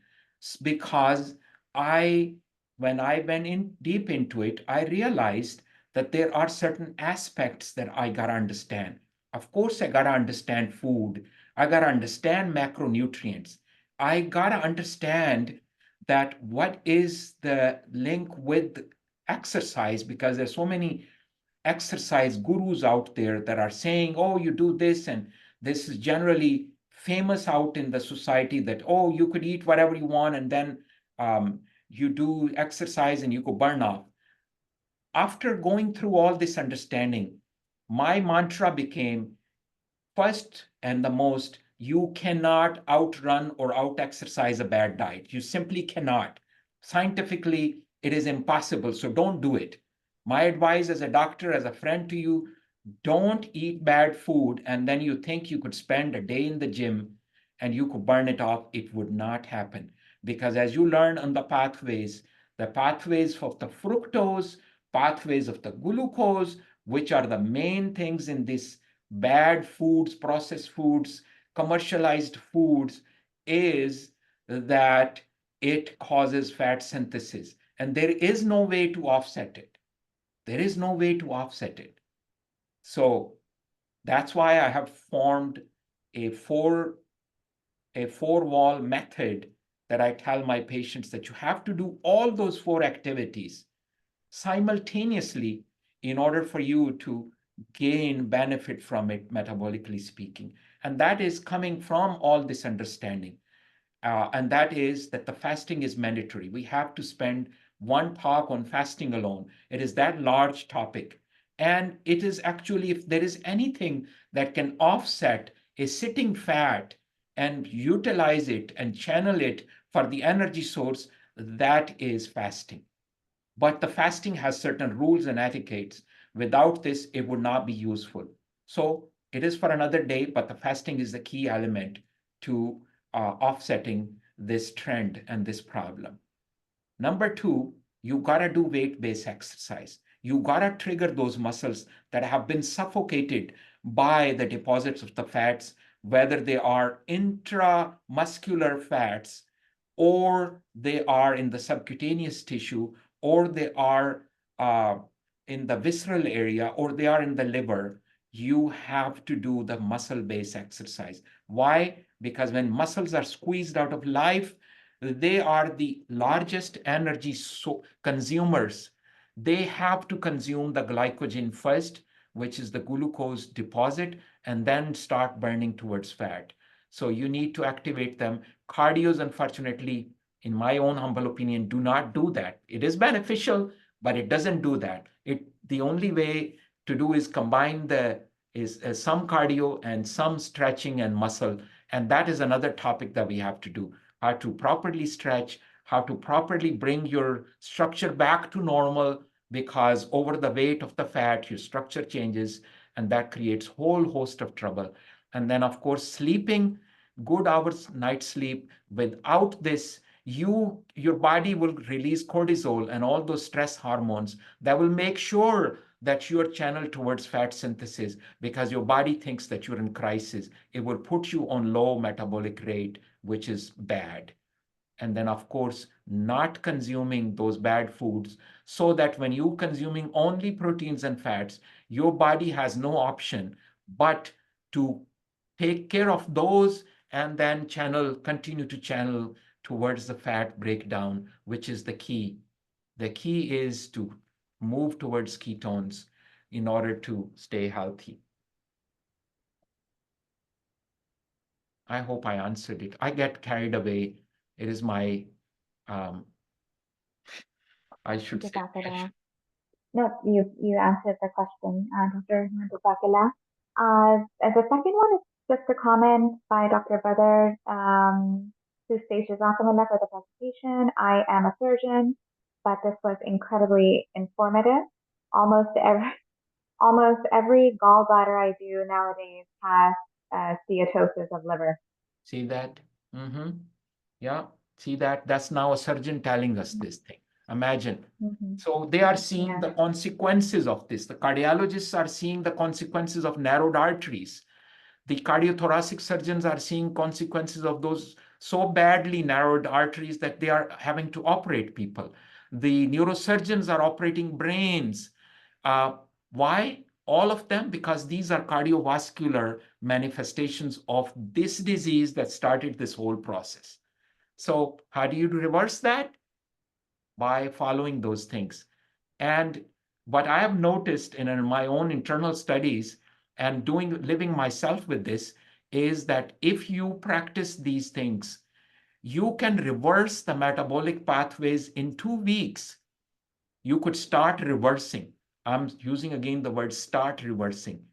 because when I went in deep into it, I realized that there are certain aspects that I gotta understand. Of course, I gotta understand food. I gotta understand macronutrients. I gotta understand that what is the link with exercise, because there's so many exercise gurus out there that are saying, oh, you do this, and this is generally famous out in the society that, oh, you could eat whatever you want, and then you do exercise and you go burn off. After going through all this understanding, my mantra became, first and the most, you cannot outrun or out-exercise a bad diet. You simply cannot. Scientifically, it is impossible, so don't do it. My advice as a doctor, as a friend to you, don't eat bad food and then you think you could spend a day in the gym and you could burn it off. It would not happen, because as you learn on the pathways of the fructose, pathways of the glucose, which are the main things in this bad foods, processed foods, commercialized foods, is that it causes fat synthesis. And there is no way to offset it. There is no way to offset it. So that's why I have formed a four-wall method that I tell my patients that you have to do all those 4 activities simultaneously in order for you to gain benefit from it, metabolically speaking. And that is coming from all this understanding. And that is that the fasting is mandatory. We have to spend one talk on fasting alone. It is that large topic. And it is actually, if there is anything that can offset a sitting fat and utilize it and channel it for the energy source, that is fasting. But the fasting has certain rules and etiquettes. Without this, it would not be useful. So it is for another day, but the fasting is the key element to offsetting this trend and this problem. Number 2, you gotta do weight-based exercise. You gotta trigger those muscles that have been suffocated by the deposits of the fats, whether they are intramuscular fats or they are in the subcutaneous tissue, or they are in the visceral area, or they are in the liver. You have to do the muscle-based exercise. Why? Because when muscles are squeezed out of life, they are the largest energy consumers. They have to consume the glycogen first, which is the glucose deposit, and then start burning towards fat. So you need to activate them. Cardios, unfortunately, in my own humble opinion, do not do that. It is beneficial, but it doesn't do that. The only way to do is combine some cardio and some stretching and muscle. And that is another topic that we have to do, how to properly stretch, how to properly bring your structure back to normal, because over the weight of the fat, your structure changes, and that creates a whole host of trouble. And then, of course, sleeping, good hours, night sleep. Without this, your body will release cortisol and all those stress hormones that will make sure that you are channeled towards fat synthesis, because your body thinks that you're in crisis. It will put you on low metabolic rate, which is bad. And then, of course, not consuming those bad foods, so that when you're consuming only proteins and fats, your body has no option but to take care of those and then continue to channel towards the fat breakdown, which is the key. The key is to move towards ketones in order to stay healthy. I hope I answered it. I get carried away. It is my, I should say. No, you answered the question, Dr. Mandupakula. The second one is just a comment by Dr. Badr, who states, "Jazakumullah for the presentation. I am a surgeon, but this was incredibly informative. Almost every gallbladder I do nowadays has steatosis of liver." See that? Mm-hmm. Yeah, see that? That's now a surgeon telling us this thing. Imagine. So they are seeing the consequences of this. The cardiologists are seeing the consequences of narrowed arteries. The cardiothoracic surgeons are seeing consequences of those so badly narrowed arteries that they are having to operate people. The neurosurgeons are operating brains. Why? All of them, because these are cardiovascular manifestations of this disease that started this whole process. So how do you reverse that? By following those things. And what I have noticed in my own internal studies and living myself with this is that if you practice these things, you can reverse the metabolic pathways in 2 weeks. You could start reversing. I'm using again the word start reversing.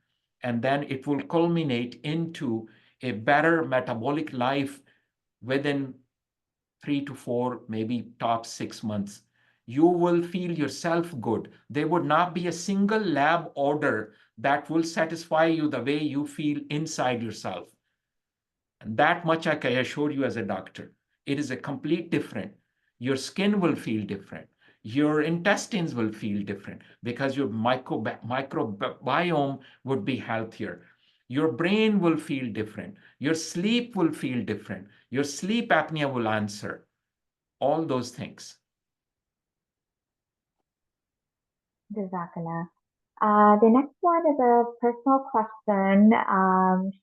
And then it will culminate into a better metabolic life within 3 to 4, maybe top 6 months. You will feel yourself good. There would not be a single lab order that will satisfy you the way you feel inside yourself. And that much I can assure you as a doctor. It is a complete different. Your skin will feel different. Your intestines will feel different because your microbiome would be healthier. Your brain will feel different. Your sleep will feel different. Your sleep apnea will answer. All those things. Jazakallah. The next one is a personal question.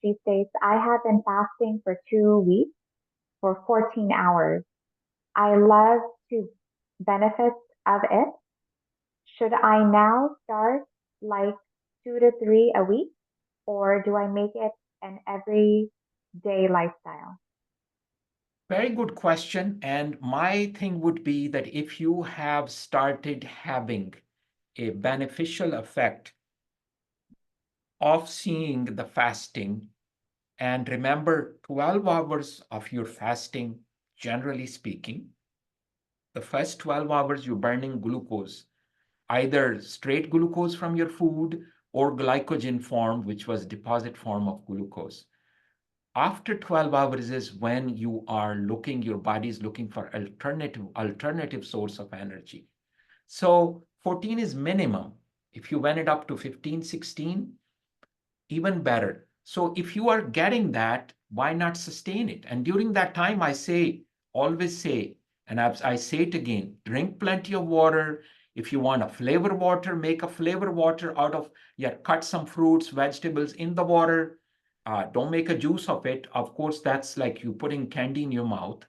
She states, "I have been fasting for 2 weeks for 14 hours. I love the benefits of it. Should I now start like 2 to 3 a week, or do I make it an everyday lifestyle?" Very good question. And my thing would be that if you have started having a beneficial effect of seeing the fasting, and remember 12 hours of your fasting, generally speaking, the first 12 hours you're burning glucose, either straight glucose from your food or glycogen form, which was deposit form of glucose. After 12 hours is when your body is looking for alternative source of energy. So 14 is minimum. If you went it up to 15, 16, even better. So if you are getting that, why not sustain it? And during that time, always say, and I say it again, drink plenty of water. If you want a flavor water, make a flavor water cut some fruits, vegetables in the water. Don't make a juice of it. Of course, that's like you putting candy in your mouth.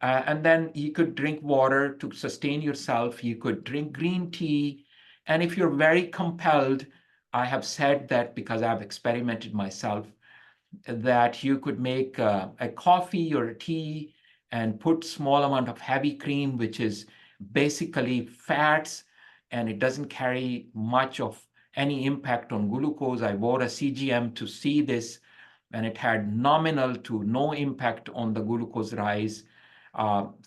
And then you could drink water to sustain yourself. You could drink green tea. And if you're very compelled, I have said that because I've experimented myself, that you could make a coffee or a tea and put small amount of heavy cream, which is basically fats, and it doesn't carry much of any impact on glucose. I wore a CGM to see this, and it had nominal to no impact on the glucose rise.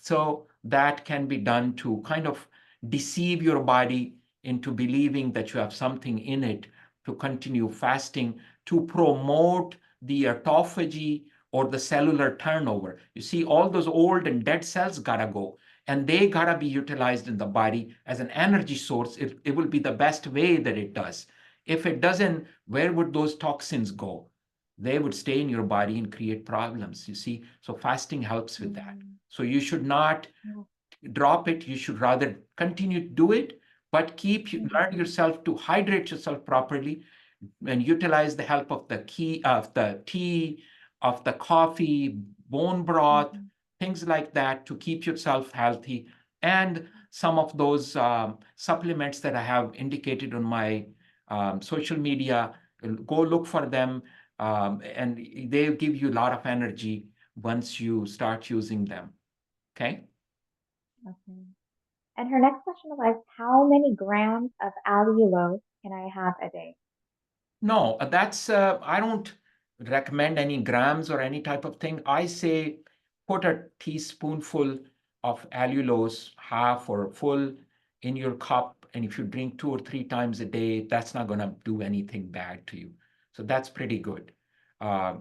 So that can be done to kind of deceive your body into believing that you have something in it to continue fasting to promote the autophagy or the cellular turnover. You see, all those old and dead cells gotta go, and they gotta be utilized in the body as an energy source. It will be the best way that it does. If it doesn't, where would those toxins go? They would stay in your body and create problems, you see. So fasting helps with that. So you should not drop it. You should rather continue to do it, but learn yourself to hydrate yourself properly and utilize the help of the tea, of the coffee, bone broth, things like that to keep yourself healthy. And some of those supplements that I have indicated on my social media, go look for them, and they give you a lot of energy once you start using them. Okay? Okay. And her next question was, how many grams of allulose can I have a day? No, I don't recommend any grams or any type of thing. I say put a teaspoonful of allulose, half or full, in your cup. And if you drink 2 or 3 times a day, that's not going to do anything bad to you. So that's pretty good.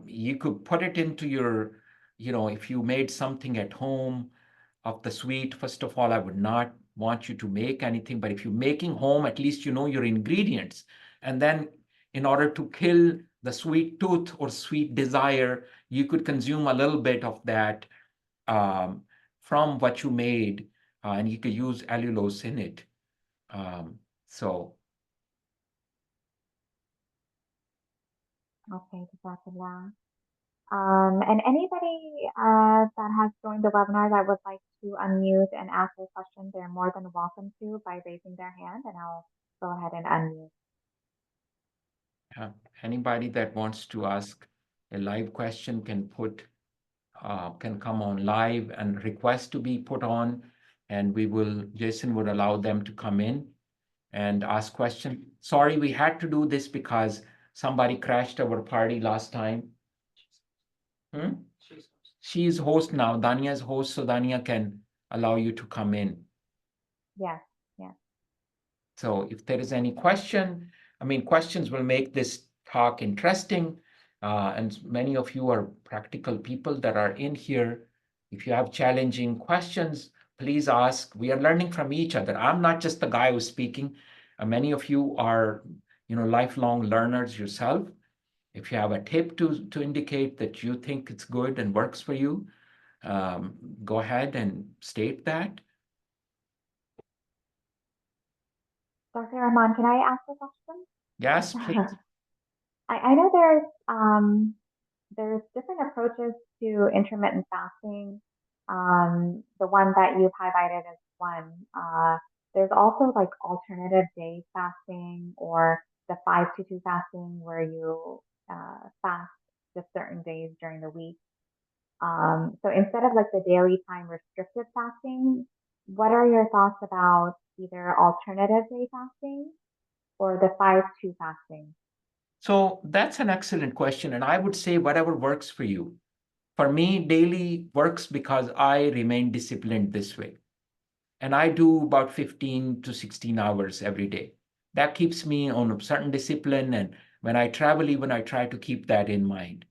You could put it into your, if you made something at home of the sweet, first of all, I would not want you to make anything, but if you're making home, at least you know your ingredients. And then in order to kill the sweet tooth or sweet desire, you could consume a little bit of that from what you made, and you could use allulose in it. So. Okay, Jazakallah. And anybody that has joined the webinar that would like to unmute and ask a question, they're more than welcome to by raising their hand, and I'll go ahead and unmute. Anybody that wants to ask a live question can come on live and request to be put on, and Jason would allow them to come in and ask questions. Sorry, we had to do this because somebody crashed our party last time. She's host now. Dania's host, so Dania can allow you to come in. Yes. So if there is any question, questions will make this talk interesting. And many of you are practical people that are in here. If you have challenging questions, please ask. We are learning from each other. I'm not just the guy who's speaking. Many of you are, lifelong learners yourself. If you have a tip to indicate that you think it's good and works for you, go ahead and state that. Dr. Rahman, can I ask a question? Yes, please. I know there's different approaches to intermittent fasting. The one that you've highlighted is one. There's also like alternative day fasting or the 5-2 fasting where you fast just certain days during the week. So instead of like the daily time restricted fasting, what are your thoughts about either alternative day fasting or the 5-2 fasting? So that's an excellent question. And I would say whatever works for you. For me, daily works because I remain disciplined this way. And I do about 15 to 16 hours every day. That keeps me on a certain discipline. And when I travel, even I try to keep that in mind.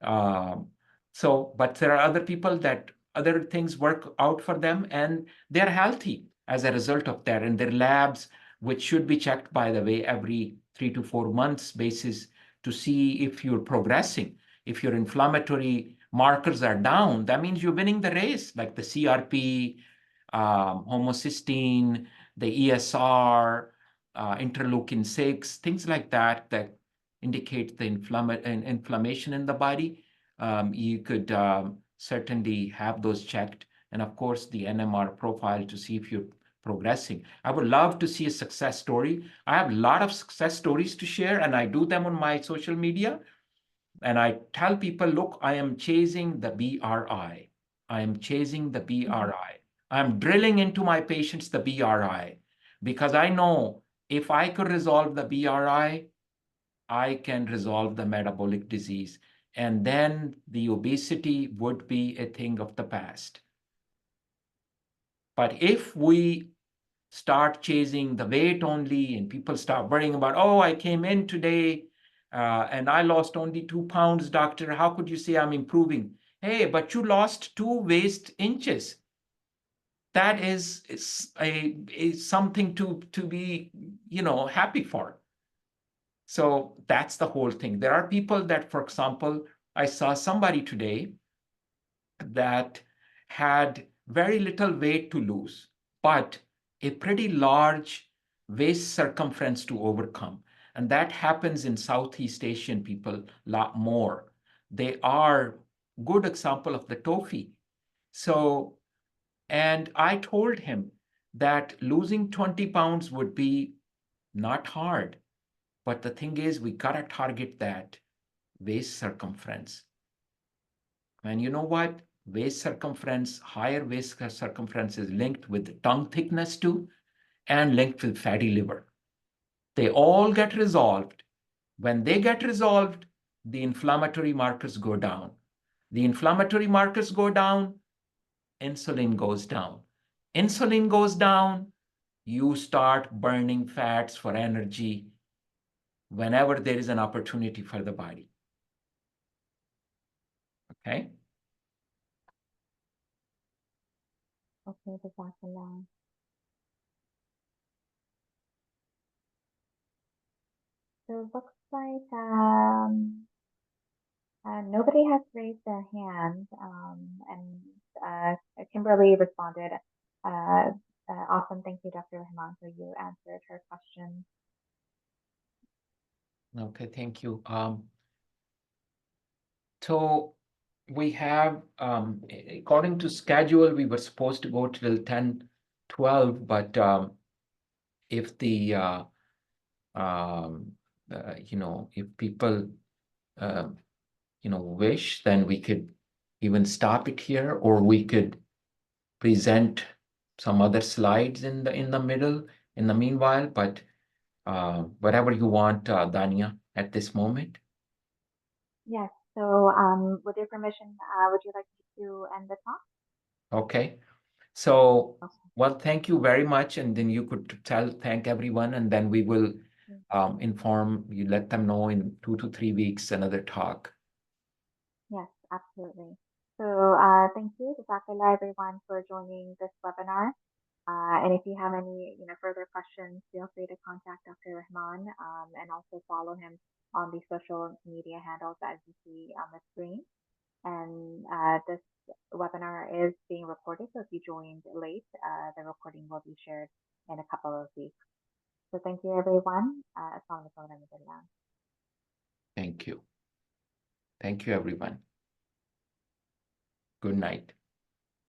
But there are other people that other things work out for them and they're healthy as a result of that. And their labs, which should be checked, by the way, every 3 to 4 months basis to see if you're progressing. If your inflammatory markers are down, that means you're winning the race, like the CRP, homocysteine, the ESR, interleukin-6, things like that indicate the inflammation in the body. You could certainly have those checked. And of course, the NMR profile to see if you're progressing. I would love to see a success story. I have a lot of success stories to share, and I do them on my social media. And I tell people, look, I am chasing the BRI. I am chasing the BRI. I'm drilling into my patients the BRI. because I know if I could resolve the BRI, I can resolve the metabolic disease. And then the obesity would be a thing of the past. But if we start chasing the weight only and people start worrying about, oh, I came in today and I lost only 2 pounds, doctor, how could you say I'm improving? Hey, but you lost 2 waist inches. That is something to be, happy for. So that's the whole thing. There are people that, for example, I saw somebody today that had very little weight to lose, but a pretty large waist circumference to overcome. And that happens in Southeast Asian people a lot more. They are good example of the TOFI. So, and I told him that losing 20 pounds would be not hard. But the thing is, we gotta target that waist circumference. And you know what? Waist circumference, higher waist circumference is linked with tongue thickness too, and linked with fatty liver. They all get resolved. When they get resolved, the inflammatory markers go down. The inflammatory markers go down, insulin goes down. Insulin goes down, you start burning fats for energy whenever there is an opportunity for the body. Okay? Okay, Jazakallah. So it looks like nobody has raised their hand, and Kimberly responded. Awesome, thank you, Dr. Rahman, for you answered her question. Okay, thank you. So we have, according to schedule, we were supposed to go till 10:12, but if the, if people, wish, then we could even stop it here, or we could present some other slides in the middle in the meanwhile, but whatever you want, Dania, at this moment. Yes, so with your permission, would you like me to end the talk? Okay. So, Okay. well, thank you very much. And then you could thank everyone, and then we will inform you, let them know in 2 to 3 weeks, another talk. Yes, absolutely. So thank you, Jazakallah, everyone, for joining this webinar. And if you have any further questions, feel free to contact Dr. Rahman and also follow him on the social media handles as you see on the screen. And this webinar is being recorded, so if you joined late, the recording will be shared in a couple of weeks. So thank you, everyone. Assalamualaikum warahmatullah. Thank you. Thank you, everyone. Good night.